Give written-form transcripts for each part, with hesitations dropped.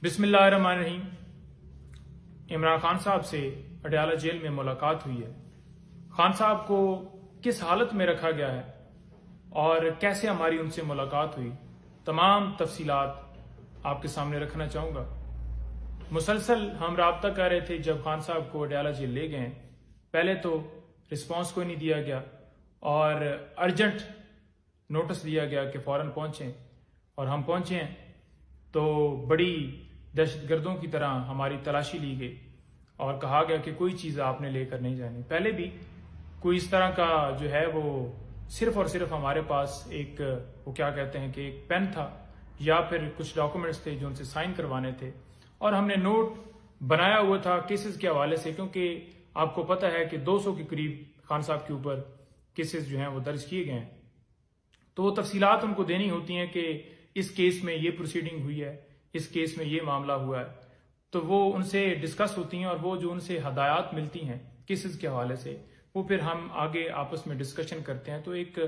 बिस्मिल्लाहिर्रहमानिर्रहीम। इमरान खान साहब से अडयाला जेल में मुलाकात हुई है। खान साहब को किस हालत में रखा गया है और कैसे हमारी उनसे मुलाकात हुई, तमाम तफसीलात आपके सामने रखना चाहूँगा। मुसलसल हम राब्ता कर रहे थे जब खान साहब को अडयाला जेल ले गए। पहले तो रिस्पांस कोई नहीं दिया गया और अर्जेंट नोटिस दिया गया कि फ़ौरन पहुँचें, और हम पहुँचे हैं तो बड़ी दहशतगर्दों की तरह हमारी तलाशी ली गई और कहा गया कि कोई चीज़ आपने लेकर नहीं जानी। पहले भी कोई इस तरह का जो है वो सिर्फ और सिर्फ हमारे पास एक वो क्या कहते हैं कि एक पेन था या फिर कुछ डॉक्यूमेंट्स थे जो उनसे साइन करवाने थे, और हमने नोट बनाया हुआ था केसेस के हवाले से, क्योंकि आपको पता है कि 200 के करीब खान साहब के ऊपर केसेस जो हैं वो दर्ज किए गए हैं। तो वो तफसीलात उनको देनी होती हैं कि इस केस में ये प्रोसीडिंग हुई है, इस केस में ये मामला हुआ है, तो वो उनसे डिस्कस होती हैं और वो जो उनसे हदायत मिलती हैं केसेस के हवाले से वो फिर हम आगे आपस में डिस्कशन करते हैं। तो एक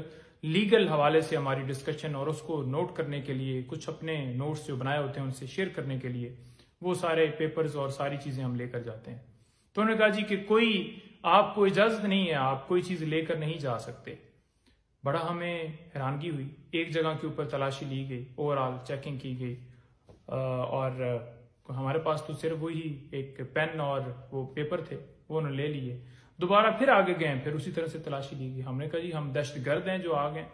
लीगल हवाले से हमारी डिस्कशन और उसको नोट करने के लिए कुछ अपने नोट्स जो बनाए होते हैं उनसे शेयर करने के लिए वो सारे पेपर्स और सारी चीज़ें हम लेकर जाते हैं। तो उन्होंने कहा जी कि कोई आपको इजाज़त नहीं है, आप कोई चीज़ लेकर नहीं जा सकते। बड़ा हमें हैरानगी हुई। एक जगह के ऊपर तलाशी ली गई, ओवरऑल चेकिंग की गई और हमारे पास तो सिर्फ वही एक पेन और वो पेपर थे, वो उन्होंने ले लिए। दोबारा फिर आगे गए, फिर उसी तरह से तलाशी ली गई। हमने कहा जी हम दहशतगर्द हैं जो आ गए।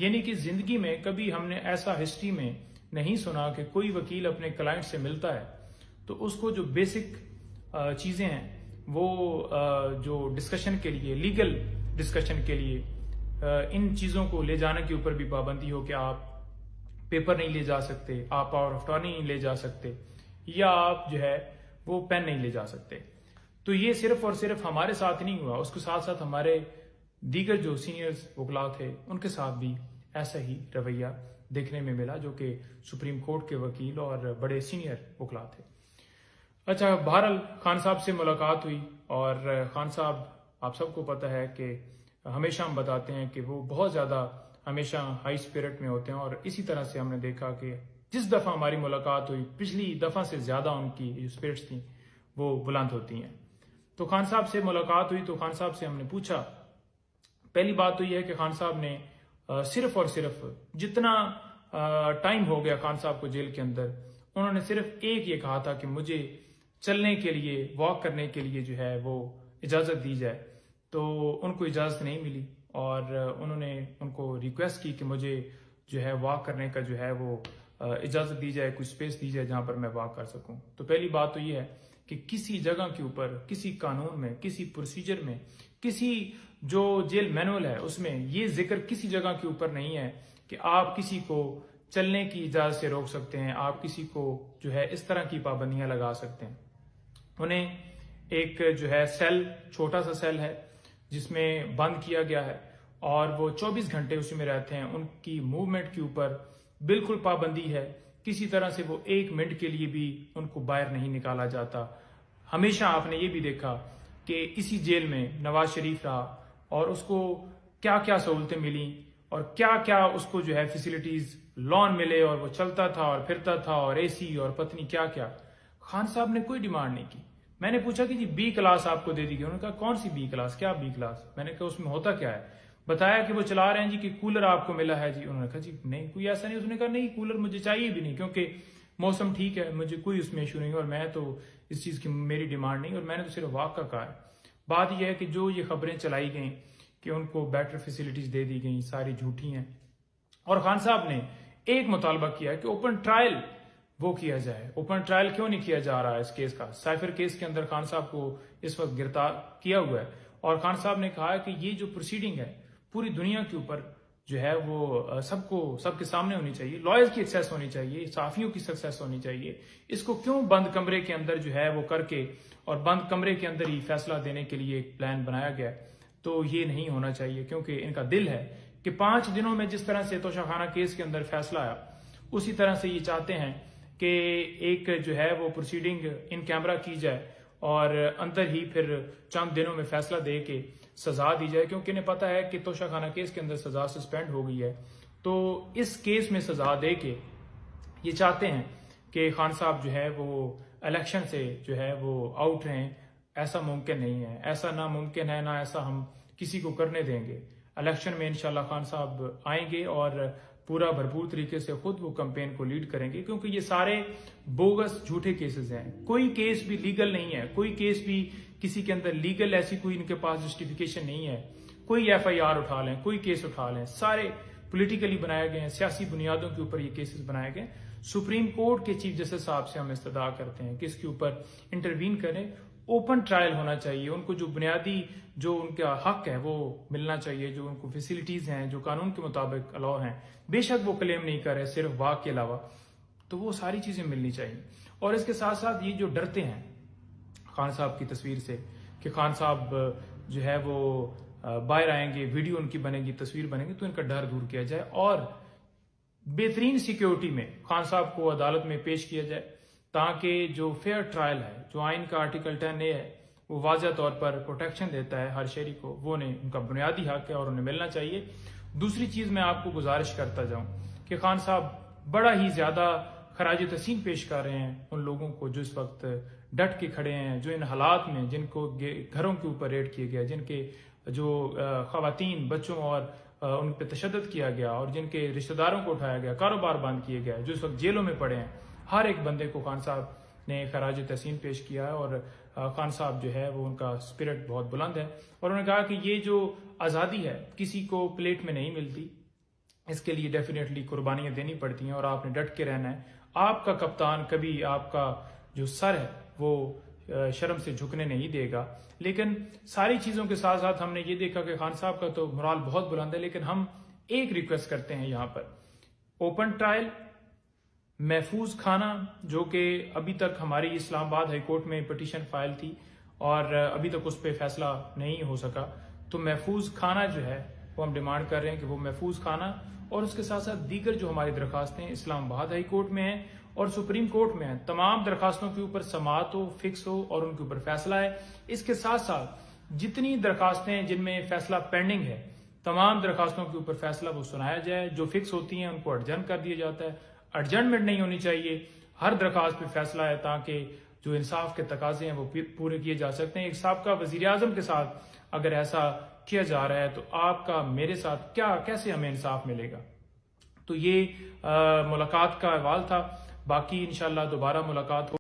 यानी कि जिंदगी में कभी हमने ऐसा हिस्ट्री में नहीं सुना कि कोई वकील अपने क्लाइंट से मिलता है तो उसको जो बेसिक चीज़ें हैं वो जो डिस्कशन के लिए, लीगल डिस्कशन के लिए इन चीज़ों को ले जाने के ऊपर भी पाबंदी हो कि आप पेपर नहीं ले जा सकते, आप पावर ऑफ अटॉर्नी नहीं ले जा सकते, या आप जो है वो पेन नहीं ले जा सकते। तो ये सिर्फ और सिर्फ हमारे साथ नहीं हुआ, उसके साथ साथ हमारे दीगर जो सीनियर्स वकला थे उनके साथ भी ऐसा ही रवैया देखने में मिला, जो कि सुप्रीम कोर्ट के वकील और बड़े सीनियर वकला थे। अच्छा, बहरहाल खान साहब से मुलाकात हुई और खान साहब, आप सबको पता है कि हमेशा हम बताते हैं कि वो बहुत ज़्यादा हमेशा हाई स्पिरिट में होते हैं, और इसी तरह से हमने देखा कि जिस दफ़ा हमारी मुलाकात हुई पिछली दफ़ा से ज़्यादा उनकी जो स्पिरिट्स थी वो बुलंद होती हैं। तो खान साहब से मुलाकात हुई तो खान साहब से हमने पूछा, पहली बात तो यह है कि खान साहब ने सिर्फ और सिर्फ जितना टाइम हो गया खान साहब को जेल के अंदर, उन्होंने सिर्फ एक ये कहा था कि मुझे चलने के लिए, वॉक करने के लिए जो है वो इजाज़त दी जाए। तो उनको इजाज़त नहीं मिली और उन्होंने उनको रिक्वेस्ट की कि मुझे जो है वॉक करने का जो है वो इजाज़त दी जाए, कुछ स्पेस दी जाए जहाँ पर मैं वॉक कर सकूं। तो पहली बात तो ये है कि किसी जगह के ऊपर, किसी कानून में, किसी प्रोसीजर में, किसी जो जेल मैनुअल है उसमें ये जिक्र किसी जगह के ऊपर नहीं है कि आप किसी को चलने की इजाज़त से रोक सकते हैं, आप किसी को जो है इस तरह की पाबंदियां लगा सकते हैं। उन्हें एक जो है सेल, छोटा सा सेल है जिसमें बंद किया गया है और वो 24 घंटे उसी में रहते हैं। उनकी मूवमेंट के ऊपर बिल्कुल पाबंदी है, किसी तरह से वो 1 मिनट के लिए भी उनको बाहर नहीं निकाला जाता। हमेशा आपने ये भी देखा कि इसी जेल में नवाज शरीफ रहा और उसको क्या क्या सहूलतें मिली और क्या क्या उसको जो है फैसिलिटीज, लॉन मिले, और वो चलता था और फिरता था और एसी और पत्नी क्या क्या। खान साहब ने कोई डिमांड नहीं की। मैंने पूछा कि जी बी क्लास आपको दे दी गई? उन्होंने कहा कौन सी बी क्लास, क्या बी क्लास? मैंने कहा उसमें होता क्या है? बताया कि वो चला रहे हैं जी कि कूलर आपको मिला है जी। उन्होंने कहा जी नहीं, कोई ऐसा नहीं। उसने कहा नहीं, कूलर मुझे चाहिए भी नहीं क्योंकि मौसम ठीक है, मुझे कोई उसमें इशू नहीं और मैं तो इस चीज़ की मेरी डिमांड नहीं, और मैंने तो सिर्फ वॉक का कहा है। बात यह है कि जो ये खबरें चलाई गई कि उनको बेटर फैसिलिटीज दे दी गई, सारी झूठी हैं। और खान साहब ने एक मुतालबा किया है कि ओपन ट्रायल वो किया जाए। ओपन ट्रायल क्यों नहीं किया जा रहा है इस केस का? साइफर केस के अंदर खान साहब को इस वक्त गिरफ्तार किया हुआ है और खान साहब ने कहा है कि ये जो प्रोसीडिंग है पूरी दुनिया के ऊपर जो है वो सबको, सबके सामने होनी चाहिए, लॉयर्स की एक्सेस होनी चाहिए, साफियों की सक्सेस होनी चाहिए। इसको क्यों बंद कमरे के अंदर जो है वो करके और बंद कमरे के अंदर ही फैसला देने के लिए एक प्लान बनाया गया? तो ये नहीं होना चाहिए, क्योंकि इनका दिल है कि 5 दिनों में जिस तरह से तोशाखाना केस के अंदर फैसला आया उसी तरह से ये चाहते हैं कि एक जो है वो प्रोसीडिंग इन कैमरा की जाए और अंदर ही फिर चंद दिनों में फैसला दे के सजा दी जाए, क्योंकि इन्हें पता है कि तोशाखाना केस के अंदर सजा सस्पेंड हो गई है। तो इस केस में सजा दे के ये चाहते हैं कि खान साहब जो है वो इलेक्शन से जो है वो आउट रहें, ऐसा मुमकिन नहीं है, ऐसा ना मुमकिन है, ना ऐसा हम किसी को करने देंगे। इलेक्शन में इंशाल्लाह खान साहब आएंगे और पूरा भरपूर तरीके से खुद वो कैंपेन को लीड करेंगे, क्योंकि ये सारे बोगस झूठे केसेस हैं। कोई केस भी लीगल नहीं है, कोई केस भी किसी के अंदर लीगल ऐसी कोई इनके पास जस्टिफिकेशन नहीं है। कोई FIR उठा लें, कोई केस उठा लें, सारे पॉलिटिकली बनाए गए हैं, सियासी बुनियादों के ऊपर ये केसेस बनाए गए। सुप्रीम कोर्ट के चीफ जस्टिस साहब से हम इस्तदा करते हैं कि इसके ऊपर इंटरवीन करें, ओपन ट्रायल होना चाहिए, उनको जो बुनियादी जो उनका हक है वो मिलना चाहिए, जो उनको फैसिलिटीज हैं जो कानून के मुताबिक अलाउ हैं, बेशक वो क्लेम नहीं कर रहे सिर्फ वाक के अलावा, तो वो सारी चीजें मिलनी चाहिए। और इसके साथ साथ ये जो डरते हैं खान साहब की तस्वीर से कि खान साहब जो है वो बाहर आएंगे, वीडियो उनकी बनेगी, तस्वीर बनेगी, तो इनका डर दूर किया जाए और बेहतरीन सिक्योरिटी में खान साहब को अदालत में पेश किया जाए, ताकि जो फेयर ट्रायल है, जो आइन का आर्टिकल 10A है, वो वाज़ह तौर पर प्रोटेक्शन देता है हर शहरी को, वो उनका बुनियादी हक है और उन्हें मिलना चाहिए। दूसरी चीज मैं आपको गुजारिश करता जाऊं कि खान साहब बड़ा ही ज्यादा खराज तहसीन पेश कर रहे हैं उन लोगों को जो इस वक्त डट के खड़े हैं, जो इन हालात में जिनको घरों के ऊपर रेड किए गए, जिनके जो खवातीन बच्चों और उन पर तशद्दुद किया गया और जिनके रिश्तेदारों को उठाया गया, कारोबार बंद किए गए, जो इस वक्त जेलों में पड़े हैं, हर एक बंदे को खान साहब ने खराज तहसीन पेश किया है। और खान साहब जो है वो उनका स्पिरिट बहुत बुलंद है और उन्होंने कहा कि ये जो आज़ादी है किसी को प्लेट में नहीं मिलती, इसके लिए डेफिनेटली कुर्बानियां देनी पड़ती हैं और आपने डट के रहना है। आपका कप्तान कभी आपका जो सर है वो शर्म से झुकने नहीं देगा। लेकिन सारी चीजों के साथ साथ हमने ये देखा कि खान साहब का तो मोराल बहुत बुलंद है, लेकिन हम एक रिक्वेस्ट करते हैं यहाँ पर, ओपन ट्रायल, महफूज खाना, जो कि अभी तक हमारी इस्लामाबाद हाईकोर्ट में पिटीशन फाइल थी और अभी तक उस पर फैसला नहीं हो सका, तो महफूज खाना जो है वो हम डिमांड कर रहे हैं कि वो महफूज खाना, और उसके साथ साथ दीगर जो हमारी दरखास्तें इस्लामाबाद हाई कोर्ट में हैं और सुप्रीम कोर्ट में हैं, तमाम दरखास्तों के ऊपर समाअत हो, फिक्स हो और उनके ऊपर फैसला है। इसके साथ साथ जितनी दरखास्तें जिनमें फैसला पेंडिंग है, तमाम दरखास्तों के ऊपर फैसला वो सुनाया जाए, जो फिक्स होती हैं उनको अर्जन कर दिया जाता है, अर्जनमेंट नहीं होनी चाहिए, हर दरखास्त पे फैसला है, ताकि जो इंसाफ के तकाजे हैं वो पूरे किए जा सकते हैं। एक साबका वजीर आजम के साथ अगर ऐसा किया जा रहा है तो आपका मेरे साथ क्या, कैसे हमें इंसाफ मिलेगा। तो ये मुलाकात का अहवाल था, बाकी इंशाल्लाह दोबारा मुलाकात हो।